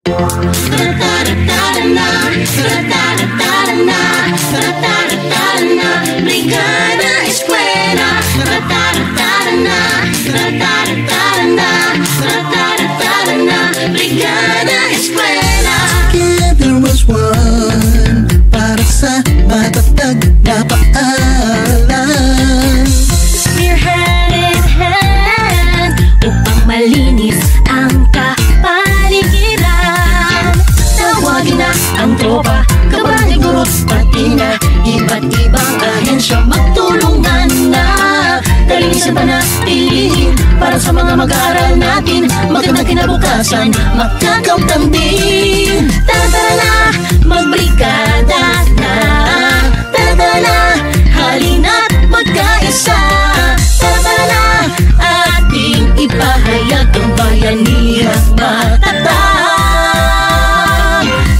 Brigada Eskwela. Brigada Eskwela. Together as one, para sa matatag na paaralan. We're hand in hand upang malinis ang kapaligiran. Tawagin na ang tropa, kabarangay, guro, pati na iba't ibang ahensya. Magtulungan na, kalinisan panatilihin para sa mga mag-aaral natin. Magandang kinabukasan, makakautang din. Tara na, magbrigada na. Tara na, halina't magkaisa. Tara na, ating ipahayag ang bayanihang matatag.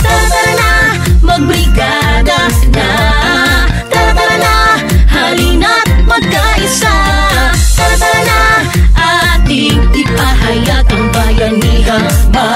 Tara na, magbrigada na. Tara na, halina't magkaisa. Tara na, ating ipahayag ang bayanihang matatag.